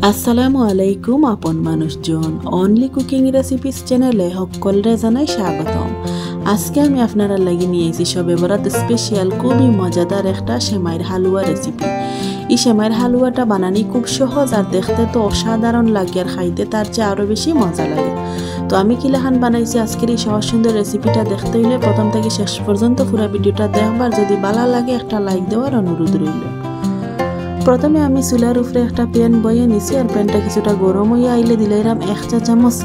আসসালামু আলাইকুম আপন মানুষজন অনলি কুকিং রেসিপিস চ্যানেলে সকলরে জানাই স্বাগতম। আজকে আমি আপনারা লাগি নিয়ে এসেছি সবে বরাত স্পেশাল খুবই মজাদার একটা সেমাইয়ের হালুয়া রেসিপি। এই সেমাইয়ের হালুয়াটা বানানি খুব সহজ আর দেখতে তো অসাধারণ লাগে আর খাইতে তার চেয়ে আরও বেশি মজা লাগে। তো আমি কিলাহান বানাইছি আজকের এই সহজ সুন্দর রেসিপিটা দেখতে হইলে প্রথম থেকে শেষ পর্যন্ত পুরো ভিডিওটা দেখবার, যদি ভালো লাগে একটা লাইক দেওয়ার অনুরোধ রইল। প্রথমে আমি চুলার উপরে একটা প্যান বইয়ে নিছি আর প্যানটা কিছুটা গরম হইয়া আইলে দিলাইরাম 1 চা চামচ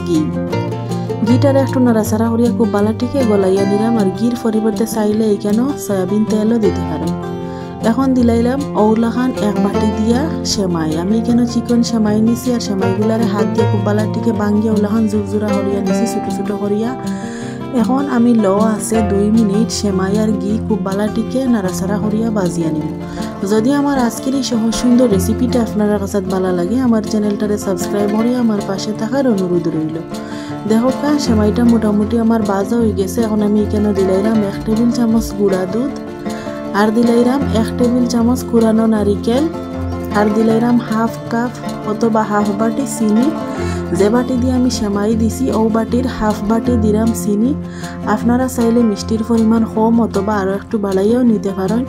ঘিটার একটু নাড়াচাড়া করিয়া খুব বালাটিকে গলাইয়া নিলাম। আর ঘির পরিবর্তে চাইলে এইখানেও সয়াবিন তেলও দিতে পারেন। এখন দিলাইলাম ওলাখান 1 বাটি দিয়া সেমাই। আমি এখানে চিকন সেমাই নিছি আর সেমাইগুলারে হাত দিয়ে খুব বালাটিকে ভাঙ্গিয়া ওলাখান জুরজুরা করিয়া নিছি ছোট ছোট করিয়া। এখন আমি লো আছে 2 মিনিট সেমাই আর ঘি খুব বালাটিকে নাড়াচাড়া করিয়া বাজিয়া নিব। যদি আমার আজকের এই সহজ সুন্দর রেসিপিটা আপনার কাছে ভালো লাগে আমার চ্যানেলটারে সাবস্ক্রাইব করে আমার পাশে থাকার অনুরোধ রইল। দেখো কা সেমাইটা মোটামুটি আমার বাজা হয়ে গেছে। এখন আমি এখানে দিলাইলাম 1 টেবিল চামচ গুঁড়া দুধ, আর দিলাইলাম 1 টেবিল চামচ কুরানো নারিকেল, আর দিলাইলাম 1/2 কাপ অথবা 1/2 বাটি চিনি। যে বাটি দিয়ে আমি সেমাই দিছি ও বাটির 1/2 বাটি দিলাম চিনি। আপনারা চাইলে মিষ্টির পরিমাণ কম অথবা আরও একটু বাড়াইয়াও নিতে পারেন,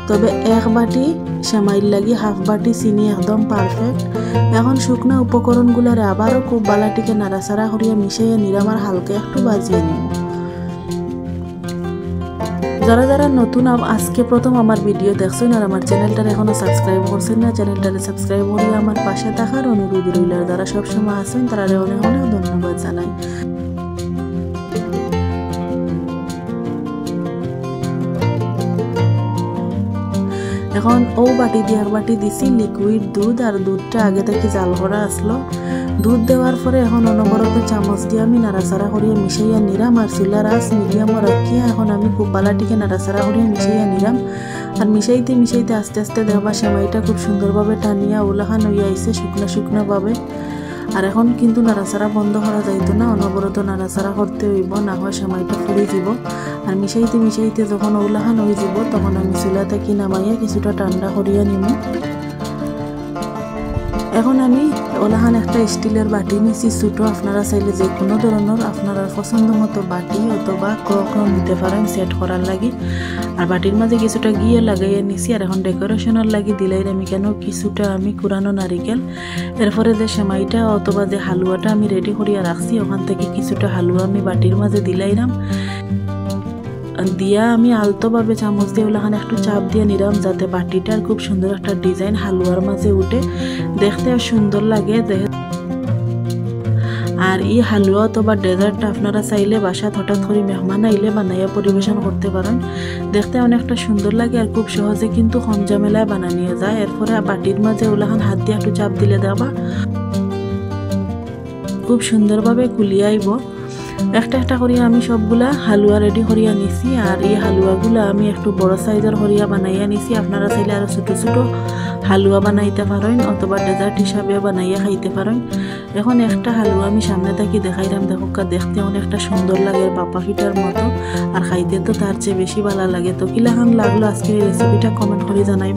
তবে 1 বাটি সেমাইর লাগি 1/2 বাটি চিনি একদম পারফেক্ট। এখন শুকনো উপকরণগুলোরে আবারও খুব বালাটিকে নাড়াচাড়া করিয়া মিশাইয়া নিলাম আর হালকা একটু বাজিয়ে নিব। যারা যারা নতুন আজকে প্রথম আমার ভিডিও দেখছেন আর আমার চ্যানেলটারে এখনো সাবস্ক্রাইব করছেন না, চ্যানেলটারে সাবস্ক্রাইব করিয়া আমার পাশে থাকার অনুরোধ রইল। আর যারা সবসময় আছেন তারা অনেক অনেক ধন্যবাদ জানাই। এখন ও বাটি দিয়ে 1 বাটি দিছি লিকুইড দুধ, আর দুধটা আগে থেকে জাল করা আসলো। দুধ দেওয়ার পরে এখন অনবরত চামচ দিয়ে আমি নাড়াচাড়া করিয়া মিশাইয়া নিলাম আর চুলার আঁচ মিডিয়ামে রাখিয়া এখন আমি খুব বালাটিকে নাড়াচাড়া করিয়া মিশাইয়া নিলাম। আর মিশাইতে মিশাইতে আস্তে আস্তে দেখবা সেমাইটা খুব সুন্দরভাবে টানিয়া ওলাখান হইয়া আইছে শুকনো শুকনোভাবে। আর এখন কিন্তু নাড়াচাড়া বন্ধ করা যাইতো না, অনবরত নাড়াচাড়া করতে হইব, না হয় সেমাইটা ফুলে যাব। আর মিশাইতে মিশাইতে যখন ওলাখান হয়ে যাব তখন আমি চুলা থেকে নামাইয়া কিছুটা ঠান্ডা করিয়া নিব। এখন আমি ওলাখান একটা স্টিলের বাটি নিছি ছোটো। আপনারা চাইলে যে কোনো ধরনের আপনার পছন্দ মতো বাটি অথবা ক্রক নিতে পারেন সেট করার লাগি। আর বাটির মাঝে কিছুটা ঘিয়ে লাগাইয়া নিছি। আর এখন ডেকোরেশনের লাগি দিলাই আমি কেন কিছুটা আমি কুরানো নারিকেল, এরপরে যে সেমাইটা অথবা যে হালুয়াটা আমি রেডি করিয়া রাখছি ওখান থেকে কিছুটা হালুয়া আমি বাটির মাঝে দিলাইলাম। দিয়া আমি আলতোভাবে চামচ দিয়ে ওলাখান একটু চাপ দিয়ে নিলাম যাতে বাটিটার খুব সুন্দর একটা ডিজাইন হালুয়ার মাঝে উঠে দেখতে আর সুন্দর লাগে। আর এই হালুয়া অথবা ডেজার্টটা আপনারা চাইলে বাসাত হঠাৎ করে মেহমান আইলে বানাইয়া পরিবেশন করতে পারেন, দেখতে অনেকটা সুন্দর লাগে আর খুব সহজে কিন্তু কম ঝামেলায় বানানিয়ে যায়। এরপরে বাটির মাঝে ওলাখান হাত দিয়ে একটু চাপ দিলে দেবা খুব সুন্দরভাবে কুলিয়ে আইব। একটা একটা করিয়া আমি সবগুলা হালুয়া রেডি করিয়া নিছি। আর এই হালুয়াগুলা আমি একটু বড় সাইজের করিয়া বানাইয়া নিছি। আপনারা চাইলে আরো ছোট ছোট হালুয়া বানাইতে পারেন অথবা ডেজার্ট হিসাবে বানাইয়া খাইতে পারেন। এখন একটা হালুয়া আমি সামনে থেকে দেখাইলাম, দেখো দেখতে অনেকটা সুন্দর লাগে পাপা পিঠার মতো, আর খাইতে তো তার চেয়ে বেশি ভালো লাগে। তো কিলাখান লাগলো আজকের এই রেসিপিটা কমেন্ট করে জানাই।